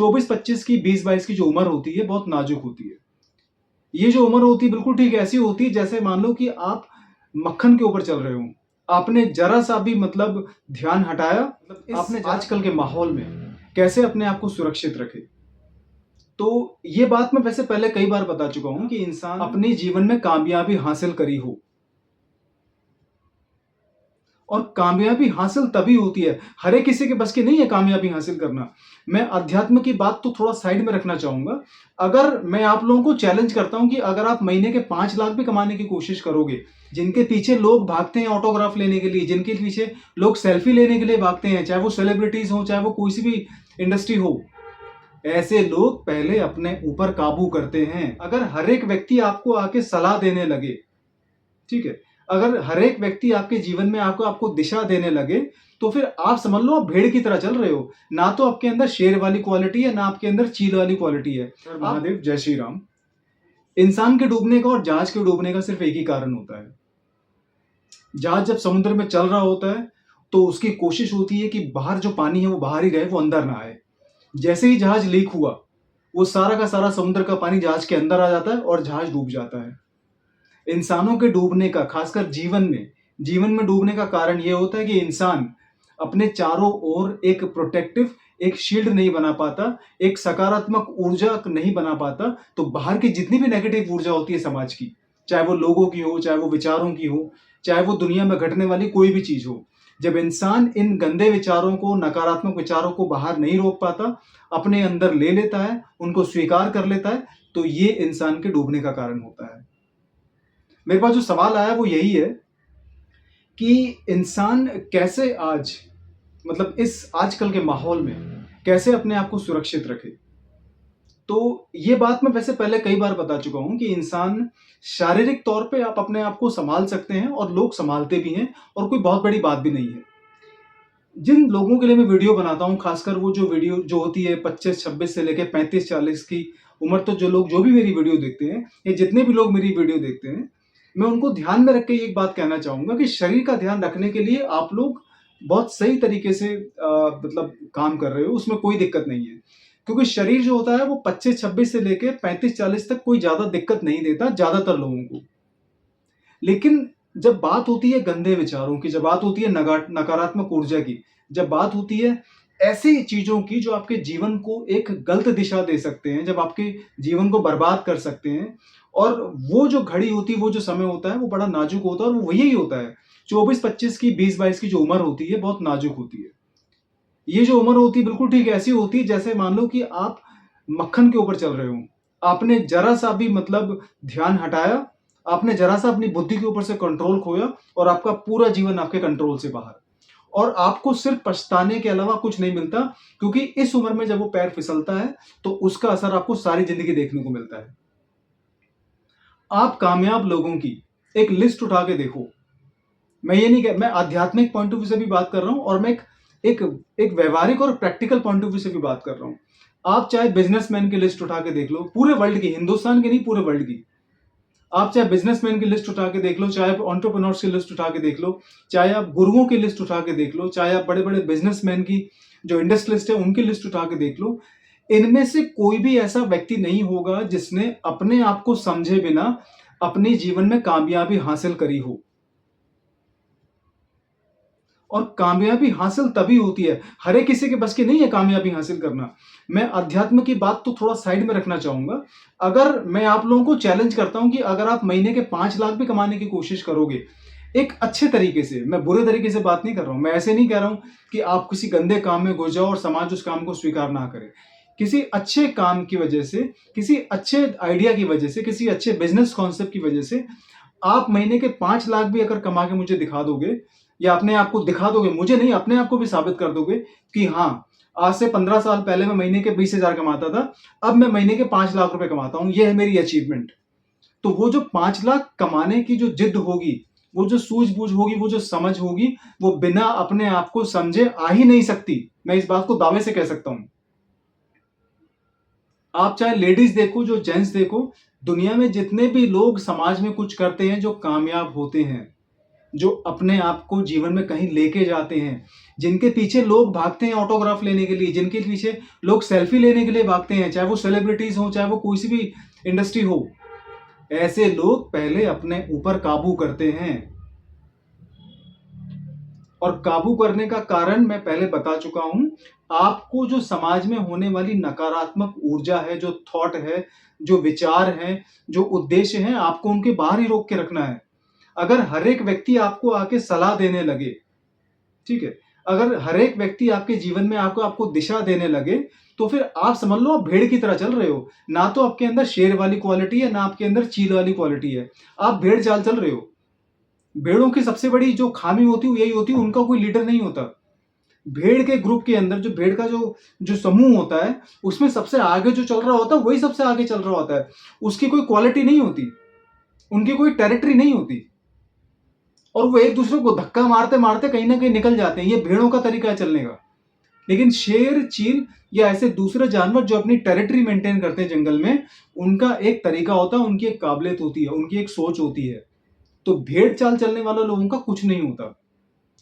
24-25 की 20-22 की जो उम्र होती है बहुत नाजुक होती है। ये जो उम्र होती है बिल्कुल ठीक ऐसी होती है जैसे मान लो कि आप मक्खन के ऊपर चल रहे हो। आपने ज़रा-सा भी मतलब ध्यान हटाया, मतलब आपने आजकल के माहौल में कैसे अपने आप को सुरक्षित रखें। तो ये बात मैं वैसे पहले कई बार बता चुका हूँ कि इंसान अपने जीवन में कामयाबी हासिल करी हो। और कामयाबी हासिल तभी होती है, हर एक किसी के बस की नहीं है कामयाबी हासिल करना। मैं अध्यात्म की बात तो थोड़ा साइड में रखना चाहूँगा। अगर मैं आप लोगों को चैलेंज करता हूँ कि अगर आप महीने के 5 लाख भी कमाने की कोशिश करोगे, जिनके पीछे लोग भागते हैं ऑटोग्राफ लेने के लिए, जिनके पीछे लोग सेल्फी लेने के लिए भागते हैं, चाहे वो सेलिब्रिटीज़ हों, चाहे वो कोई सी भी इंडस्ट्री हो, ऐसे लोग पहले अपने ऊपर काबू करते हैं। अगर हर एक व्यक्ति आपको आके सलाह देने लगे, ठीक है? अगर हर एक व्यक्ति आपके जीवन में आपको आपको दिशा देने लगे, तो फिर आप समझ लो आप भेड़ की तरह चल रहे हो। ना तो आपके अंदर शेर वाली क्वालिटी है, ना आपके अंदर चील वाली क्वालिटी है। महादेव, जय श्री राम। इंसान के डूबने का और जहाज के डूबने का सिर्फ एक ही कारण होता है। जहाज जब समुद्र में चल रहा होता है, तो उसकी कोशिश होती है कि बाहर जो पानी है वो बाहर ही रहे, वो अंदर ना आए। जैसे ही जहाज लीक हुआ, वो सारा का सारा समुद्र का पानी जहाज के अंदर आ जाता है और जहाज डूब जाता है। इंसानों के डूबने का, खासकर जीवन में डूबने का कारण यह होता है कि इंसान अपने चारों ओर एक प्रोटेक्टिव, एक शील्ड नहीं बना पाता, एक सकारात्मक ऊर्जा नहीं बना पाता। तो बाहर की जितनी भी नेगेटिव ऊर्जा होती है समाज की, चाहे वो लोगों की हो, चाहे वो विचारों की हो, चाहे वो दुनिया में घटने वाली कोई भी चीज हो, जब इंसान इन गंदे विचारों को, नकारात्मक विचारों को बाहर नहीं रोक पाता, अपने अंदर ले लेता है, उनको स्वीकार कर लेता है, तो ये इंसान के डूबने का कारण होता है। मेरे पास जो सवाल आया वो यही है कि इंसान कैसे आज, मतलब इस आजकल के माहौल में कैसे अपने आप को सुरक्षित रखे। तो ये बात मैं वैसे पहले कई बार बता चुका हूं कि इंसान शारीरिक तौर पे आप अपने आप को संभाल सकते हैं और लोग संभालते भी हैं, और कोई बहुत बड़ी बात भी नहीं है। जिन लोगों के लिए मैं वीडियो बनाता हूं, खासकर वो जो वीडियो जो होती है 25-26 से लेकर 35-40 की उम्र, तो जो लोग जो भी मेरी वीडियो देखते हैं, या जितने भी लोग मेरी वीडियो देखते हैं, मैं उनको ध्यान में रख के एक बात कहना चाहूंगा कि शरीर का ध्यान रखने के लिए आप लोग बहुत सही तरीके से मतलब काम कर रहे हो, उसमें कोई दिक्कत नहीं है। क्योंकि शरीर जो होता है वो 25-26 से लेके 35-40 तक कोई ज्यादा दिक्कत नहीं देता ज्यादातर लोगों को। लेकिन जब बात होती है गंदे विचारों की, जब बात होती है नकारात्मक ऊर्जा की, जब बात होती है ऐसी चीजों की जो आपके जीवन को एक गलत दिशा दे सकते हैं, जब आपके जीवन को बर्बाद कर सकते हैं, और वो जो घड़ी होती है, वो जो समय होता है, वो बड़ा नाजुक होता है, और वो यही होता है। 24-25 की 20-22 की जो उम्र होती है बहुत नाजुक होती है। ये जो उम्र होती है बिल्कुल ठीक ऐसी होती है जैसे मान लो कि आप मक्खन के ऊपर चल रहे हो। आपने जरा सा भी मतलब ध्यान हटाया, आपने जरा सा अपनी बुद्धि के ऊपर से कंट्रोल खोया, और आपका पूरा जीवन आपके कंट्रोल से बाहर। और आपको सिर्फ पछताने के अलावा कुछ नहीं मिलता, क्योंकि इस उम्र में जब वो पैर फिसलता है तो उसका असर आपको सारी जिंदगी देखने को मिलता है। आप कामयाब लोगों की एक लिस्ट उठा के देखो। मैं ये नहीं कह, मैं आध्यात्मिक पॉइंट ऑफ व्यू से भी बात कर रहा हूं, और मैं एक एक व्यवहारिक और प्रैक्टिकल पॉइंट ऑफ व्यू से भी बात कर रहा हूं। आप चाहे बिजनेसमैन की लिस्ट उठा के देख लो, पूरे वर्ल्ड की, हिंदुस्तान की नहीं, पूरे वर्ल्ड की। आप चाहे बिजनेसमैन की लिस्ट उठा के देख लो, चाहे आप एंटरप्रेन्योर्स की लिस्ट उठा के देख लो, चाहे आप गुरुओं की लिस्ट उठा के देख लो, चाहे आप बड़े बड़े बिजनेसमैन की जो इंडस्ट्रियलिस्ट है उनकी लिस्ट उठा के देख लो। इनमें से कोई भी ऐसा व्यक्ति नहीं होगा जिसने अपने आप को समझे बिना अपने जीवन में कामयाबी हासिल करी हो। और कामयाबी हासिल तभी होती है, हर एक किसी के बस की नहीं है कामयाबी हासिल करना। मैं अध्यात्म की बात तो थोड़ा साइड में रखना चाहूंगा। अगर मैं आप लोगों को चैलेंज करता हूं कि अगर आप महीने के 5 लाख भी कमाने की कोशिश करोगे, एक अच्छे तरीके से, मैं बुरे तरीके से बात नहीं कर रहा हूं, मैं ऐसे नहीं कह रहा हूं कि आप किसी गंदे काम में घुस जाओ और समाज उस काम को स्वीकार ना करे। किसी अच्छे काम की वजह से, किसी अच्छे आइडिया की वजह से, किसी अच्छे बिजनेस कॉन्सेप्ट की वजह से आप महीने के 5 लाख भी अगर कमा के मुझे दिखा दोगे, या अपने आप को दिखा दोगे, मुझे नहीं, अपने आप को भी साबित कर दोगे कि हाँ, आज से 15 साल पहले मैं महीने के 20,000 कमाता था, अब मैं महीने के 5 लाख रुपए कमाता हूं, यह है मेरी अचीवमेंट। तो वो जो 5 लाख कमाने की जो जिद होगी, वो जो सूझबूझ होगी, वो जो समझ होगी, वो बिना अपने आप को समझे आ ही नहीं सकती। मैं इस बात को दावे से कह सकता हूं। आप चाहे लेडीज देखो, जो जेंट्स देखो, दुनिया में जितने भी लोग समाज में कुछ करते हैं, जो कामयाब होते हैं, जो अपने आप को जीवन में कहीं लेके जाते हैं, जिनके पीछे लोग भागते हैं ऑटोग्राफ लेने के लिए, जिनके पीछे लोग सेल्फी लेने के लिए भागते हैं, चाहे वो सेलिब्रिटीज हो, चाहे वो कोई सी भी इंडस्ट्री हो, ऐसे लोग पहले अपने ऊपर काबू करते हैं। और काबू करने का कारण मैं पहले बता चुका हूं। आपको जो समाज में होने वाली नकारात्मक ऊर्जा है, जो थॉट है, जो विचार है, जो उद्देश्य है, आपको उनके बाहर ही रोक के रखना है। अगर हर एक व्यक्ति आपको आके सलाह देने लगे, ठीक है, अगर हर एक व्यक्ति आपके जीवन में आपको दिशा देने लगे, तो फिर आप समझ लो आप भेड़ की तरह चल रहे हो। ना तो आपके अंदर शेर वाली क्वालिटी है, ना आपके अंदर चील वाली क्वालिटी है, आप भेड़ चाल चल रहे हो। भेड़ों की सबसे बड़ी जो खामी होती है यही होती है, उनका कोई लीडर नहीं होता। भेड़ के ग्रुप के अंदर जो भेड़ का जो जो समूह होता है, उसमें सबसे आगे जो चल रहा होता है वही सबसे आगे चल रहा होता है। उसकी कोई क्वालिटी नहीं होती, उनकी कोई टेरिटरी नहीं होती, और वो एक दूसरे को धक्का मारते मारते कहीं ना कहीं निकल जाते हैं। ये भेड़ों का तरीका है चलने का। लेकिन शेर, चील या ऐसे दूसरे जानवर जो अपनी टेरिटरी मेंटेन करते हैं जंगल में, उनका एक तरीका होता है, उनकी एक काबिलियत होती है, उनकी एक सोच होती है। तो भेड़ चाल चलने वाले लोगों का कुछ नहीं होता।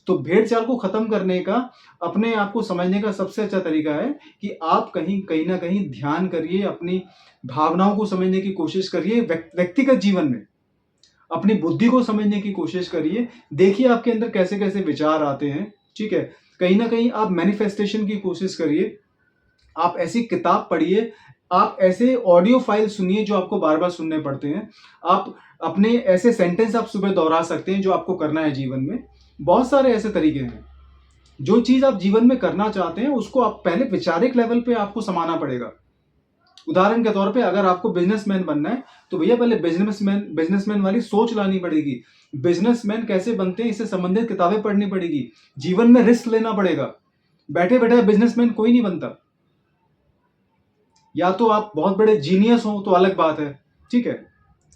तो भेड़ चाल को खत्म करने का, अपने आप को समझने का सबसे अच्छा तरीका है कि आप कहीं ना कहीं ध्यान करिए, अपनी भावनाओं को समझने की कोशिश करिए। व्यक्तिगत जीवन में अपनी बुद्धि को समझने की कोशिश करिए। देखिए आपके अंदर कैसे कैसे विचार आते हैं, ठीक है। कहीं ना कहीं आप मैनिफेस्टेशन की कोशिश करिए। आप ऐसी किताब पढ़िए, आप ऐसे ऑडियो फाइल सुनिए जो आपको बार बार सुनने पड़ते हैं। आप अपने ऐसे सेंटेंस आप सुबह दोहरा सकते हैं जो आपको करना है जीवन में। बहुत सारे ऐसे तरीके हैं। जो चीज आप जीवन में करना चाहते हैं उसको आप पहले वैचारिक लेवल पे आपको समाना पड़ेगा। उदाहरण के तौर पे अगर आपको बिजनेसमैन बनना है तो भैया पहले बिजनेसमैन वाली सोच लानी पड़ेगी। बिजनेसमैन कैसे बनते हैं इससे संबंधित किताबें पढ़नी पड़ेगी। जीवन में रिस्क लेना पड़ेगा। बैठे बैठे बिजनेसमैन कोई नहीं बनता। या तो आप बहुत बड़े जीनियस हो तो अलग बात है, ठीक है,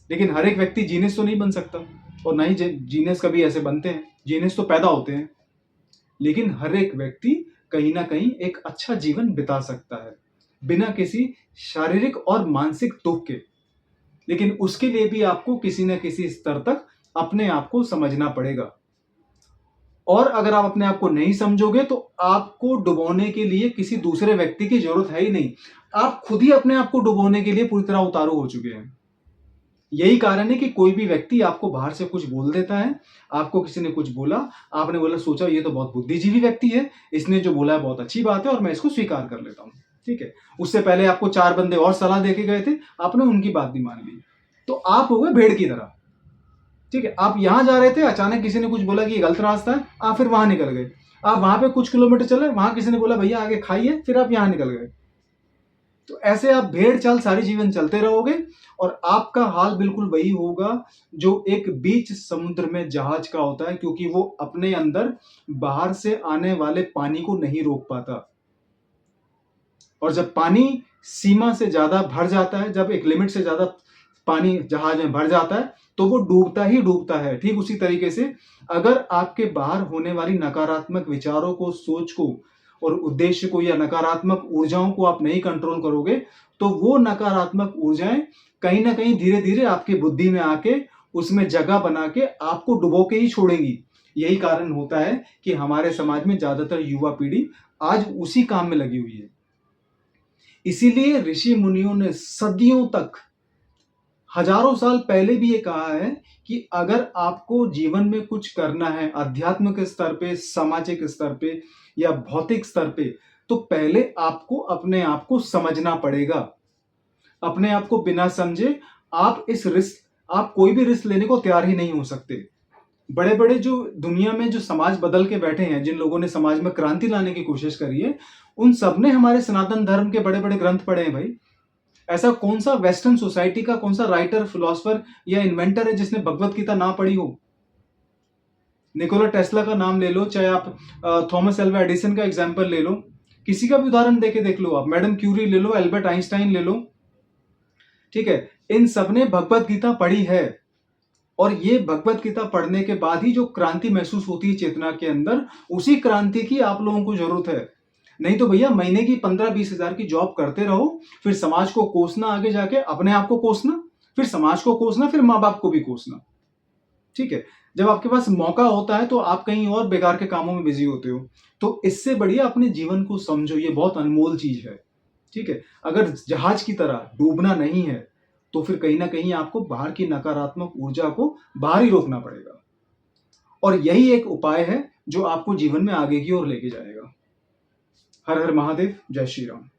लेकिन हर एक व्यक्ति जीनियस तो नहीं बन सकता, और ना ही जीनियस कभी ऐसे बनते हैं। जीनियस तो पैदा होते हैं, लेकिन हर एक व्यक्ति कहीं ना कहीं एक अच्छा जीवन बिता सकता है बिना किसी शारीरिक और मानसिक दुख के। लेकिन उसके लिए भी आपको किसी न किसी स्तर तक अपने आप को समझना पड़ेगा। और अगर आप अपने आप को नहीं समझोगे तो आपको डुबोने के लिए किसी दूसरे व्यक्ति की जरूरत है ही नहीं। आप खुद ही अपने आप को डुबोने के लिए पूरी तरह उतारू हो चुके हैं। यही कारण है कि कोई भी व्यक्ति आपको बाहर से कुछ बोल देता है। आपको किसी ने कुछ बोला, आपने बोला, सोचा ये तो बहुत बुद्धिजीवी व्यक्ति है, इसने जो बोला है बहुत अच्छी बात है और मैं इसको स्वीकार कर लेता हूं, ठीक है। उससे पहले आपको 4 बंदे और सलाह देके गए थे, आपने उनकी बात भी मान ली, तो आप हो गए भेड़ की तरह, ठीक है। आप यहां जा रहे थे, अचानक किसी ने कुछ बोला कि ये गलत रास्ता है, आप फिर वहां निकल गए। आप वहां पे कुछ किलोमीटर चले, वहां किसी ने बोला भैया आगे खाइए, फिर आप यहां निकल गए। तो ऐसे आप भेड़ चाल सारी जीवन चलते रहोगे और आपका हाल बिल्कुल वही होगा जो एक बीच समुद्र में जहाज का होता है, क्योंकि वो अपने अंदर बाहर से आने वाले पानी को नहीं रोक पाता। और जब पानी सीमा से ज्यादा भर जाता है, जब एक लिमिट से ज्यादा पानी जहाज में भर जाता है, तो वो डूबता ही डूबता है। ठीक उसी तरीके से अगर आपके बाहर होने वाली नकारात्मक विचारों को, सोच को और उद्देश्य को या नकारात्मक ऊर्जाओं को आप नहीं कंट्रोल करोगे, तो वो नकारात्मक ऊर्जाएं कहीं ना कहीं धीरे धीरे आपकी बुद्धि में आके उसमें जगह बना के आपको डुबो के ही छोड़ेगी। यही कारण होता है कि हमारे समाज में ज्यादातर युवा पीढ़ी आज उसी काम में लगी हुई है। इसीलिए ऋषि मुनियों ने सदियों तक, हजारों साल पहले भी ये कहा है कि अगर आपको जीवन में कुछ करना है, आध्यात्मिक स्तर पे, सामाजिक स्तर पे या भौतिक स्तर पे, तो पहले आपको अपने आप को समझना पड़ेगा। अपने आप को बिना समझे आप कोई भी रिस्क लेने को तैयार ही नहीं हो सकते। बड़े बड़े जो दुनिया में जो समाज बदल के बैठे हैं, जिन लोगों ने समाज में क्रांति लाने की कोशिश करी है, उन सब ने हमारे सनातन धर्म के बड़े बड़े ग्रंथ पढ़े हैं भाई। ऐसा कौन सा वेस्टर्न सोसाइटी का कौन सा राइटर, फिलोसफर या इन्वेंटर है जिसने भगवत गीता ना पढ़ी हो? निकोला टेस्ला का नाम ले लो, चाहे आप थॉमस एल्वा एडिसन का एग्जाम्पल ले लो, किसी का भी उदाहरण देके देख लो, आप मैडम क्यूरी ले लो, एल्बर्ट आइंस्टाइन ले लो, ठीक है। इन सब ने भगवत गीता पढ़ी है, और ये भगवत गीता पढ़ने के बाद ही जो क्रांति महसूस होती है चेतना के अंदर, उसी क्रांति की आप लोगों को जरूरत है। नहीं तो भैया महीने की 15-20 हजार की जॉब करते रहो, फिर समाज को कोसना, आगे जाके अपने आप को कोसना, फिर समाज को कोसना, फिर माँ बाप को भी कोसना। ठीक है? जब आपके पास मौका होता है तो आप कहीं और बेकार के कामों में बिज़ी होते हो। तो इससे बढ़िया अपने जीवन को समझो, ये बहुत अनमोल चीज़ है, ठीक है? अगर जहाज की तरह डूबना नहीं है, तो फिर कहीं न कहीं आपको बाहर की नकारात्मक ऊर्जा को बाहर ही रोकना पड़ेगा। और यही एक उपाय है जो आपको जीवन में आगे की ओर लेके जाएगा। हर हर महादेव, जय श्री राम।